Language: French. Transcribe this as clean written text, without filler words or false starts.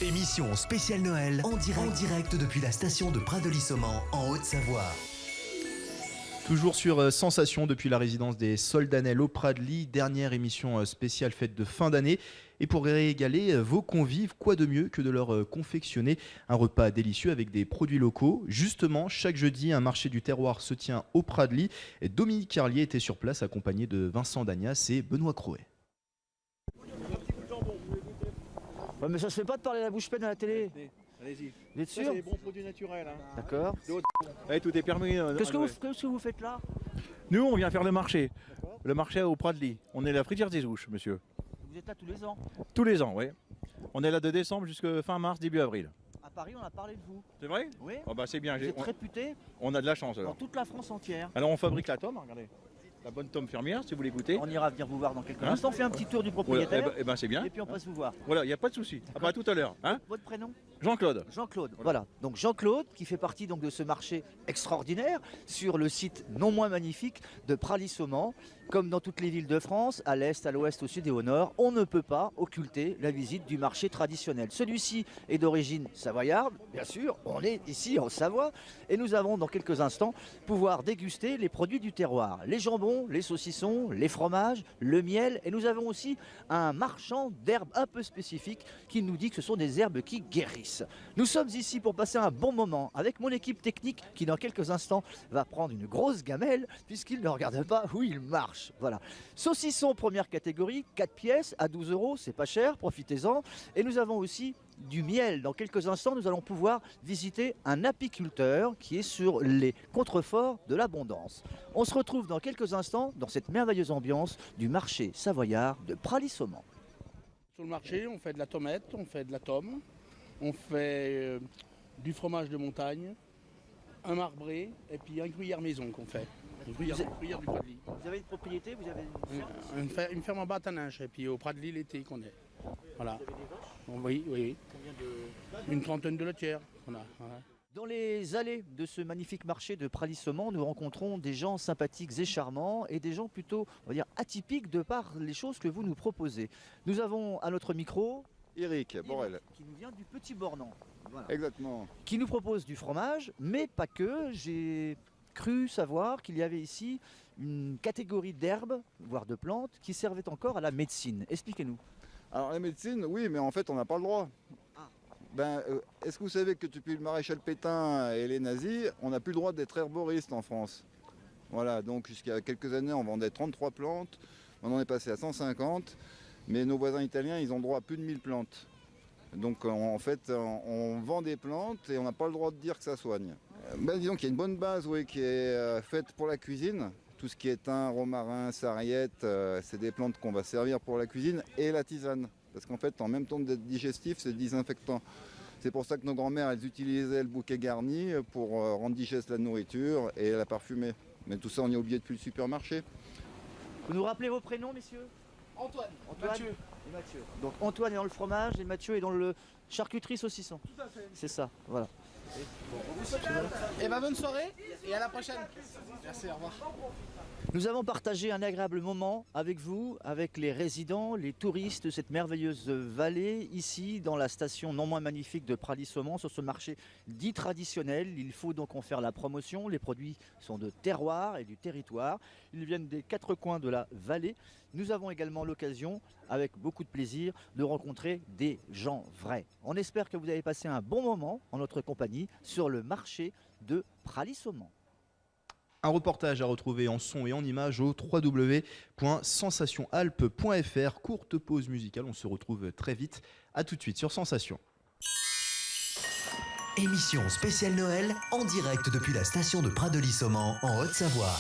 Émission spéciale Noël en direct depuis la station de Prat-de-Lissomment en Haute-Savoie. Toujours sur Sensation depuis la résidence des Soldanelles au Pradly, dernière émission spéciale fête de fin d'année. Et pour régaler vos convives, quoi de mieux que de leur confectionner un repas délicieux avec des produits locaux. Justement, chaque jeudi, un marché du terroir se tient au Pradly. Et Dominique Carlier était sur place accompagné de Vincent Dagnas et Benoît Croet. Ouais, mais ça se fait pas de parler à la bouche pleine à la télé. Allez-y. Vous êtes sûr? C'est des bons produits naturels. Hein. D'accord. Ouais, tout est permis. Qu'est-ce que vous faites là? Nous, on vient faire le marché. Le marché au Pradly. On est la fritière des Ouches, monsieur. Vous êtes là tous les ans? Tous les ans, oui. On est là de décembre jusqu'à fin mars, début avril. À Paris, on a parlé de vous. C'est vrai? Oui. Oh bah c'est bien. Vous êtes réputé On a de la chance dans alors. toute la France entière. Alors on fabrique la tome, regardez. La bonne tome fermière, si vous voulez goûter. On ira venir vous voir dans quelques Hein? instants. On fait un petit tour du Voilà, propriétaire. eh ben c'est bien. Et puis on passe vous voir. Voilà, il n'y a pas de souci. Ah bah tout à l'heure. Hein? Votre prénom? Jean-Claude. Jean-Claude. Voilà. Donc Jean-Claude qui fait partie donc de ce marché extraordinaire sur le site non moins magnifique de Prat-Lissomment. Comme dans toutes les villes de France, à l'est, à l'ouest, au sud et au nord, on ne peut pas occulter la visite du marché traditionnel. Celui-ci est d'origine savoyarde, bien sûr, on est ici en Savoie, et nous avons dans quelques instants pouvoir déguster les produits du terroir. Les jambons, les saucissons, les fromages, le miel, et nous avons aussi un marchand d'herbes un peu spécifiques qui nous dit que ce sont des herbes qui guérissent. Nous sommes ici pour passer un bon moment avec mon équipe technique qui dans quelques instants va prendre une grosse gamelle puisqu'il ne regarde pas où il marche. Voilà. Saucisson première catégorie, 4 pièces à 12 €, c'est pas cher, profitez-en. Et nous avons aussi du miel. Dans quelques instants, nous allons pouvoir visiter un apiculteur qui est sur les contreforts de l'abondance. On se retrouve dans quelques instants dans cette merveilleuse ambiance du marché savoyard de Prat-Lissomment. Sur le marché, on fait de la tomate, on fait de la tome, on fait du fromage de montagne, un marbré et puis un gruyère maison qu'on fait. Une gruyère du Pradly. Vous avez une propriété, vous avez Une ferme en Bâtanage et puis au Pradly l'été qu'on est. Voilà. Oui, oui. Une trentaine de laitières. Voilà. Dans les allées de ce magnifique marché de Prat-Lissomment, nous rencontrons des gens sympathiques et charmants et des gens plutôt, on va dire, atypiques de par les choses que vous nous proposez. Nous avons à notre micro Eric Borel. qui nous vient du Petit Bornand. Voilà. Exactement. Qui nous propose du fromage, mais pas que. J'ai cru savoir qu'il y avait ici une catégorie d'herbes, voire de plantes, qui servaient encore à la médecine. Expliquez-nous. Alors la médecine, oui, mais en fait on n'a pas le droit. Ah. Est-ce que vous savez que depuis le maréchal Pétain et les nazis, on n'a plus le droit d'être herboriste en France? Voilà, donc jusqu'à quelques années on vendait 33 plantes, on en est passé à 150, mais nos voisins italiens ils ont droit à plus de 1000 plantes. Donc en fait on vend des plantes et on n'a pas le droit de dire que ça soigne. Disons qu'il y a une bonne base qui est faite pour la cuisine. Tout ce qui est thym, romarin, sarriette, c'est des plantes qu'on va servir pour la cuisine et la tisane. Parce qu'en fait, en même temps d'être digestif, c'est désinfectant. C'est pour ça que nos grands-mères, elles utilisaient le bouquet garni pour rendre digeste la nourriture et la parfumer. Mais tout ça, on y a oublié depuis le supermarché. Vous nous rappelez vos prénoms, messieurs? Antoine, Mathieu et Mathieu. Donc Antoine est dans le fromage et Mathieu est dans le charcuterie saucisson. Tout à fait. C'est ça, voilà. Et bonne soirée et à la prochaine. Merci, au revoir. Nous avons partagé un agréable moment avec vous, avec les résidents, les touristes de cette merveilleuse vallée, ici dans la station non moins magnifique de Prat-Lissomment, sur ce marché dit traditionnel. Il faut donc en faire la promotion. Les produits sont de terroir et du territoire. Ils viennent des quatre coins de la vallée. Nous avons également l'occasion, avec beaucoup de plaisir, de rencontrer des gens vrais. On espère que vous avez passé un bon moment en notre compagnie sur le marché de Prat-Lissomment. Un reportage à retrouver en son et en images au www.sensationalpes.fr. Courte pause musicale, on se retrouve très vite. A tout de suite sur Sensation. Émission spéciale Noël en direct depuis la station de Prat-de-Lissomment en Haute-Savoie.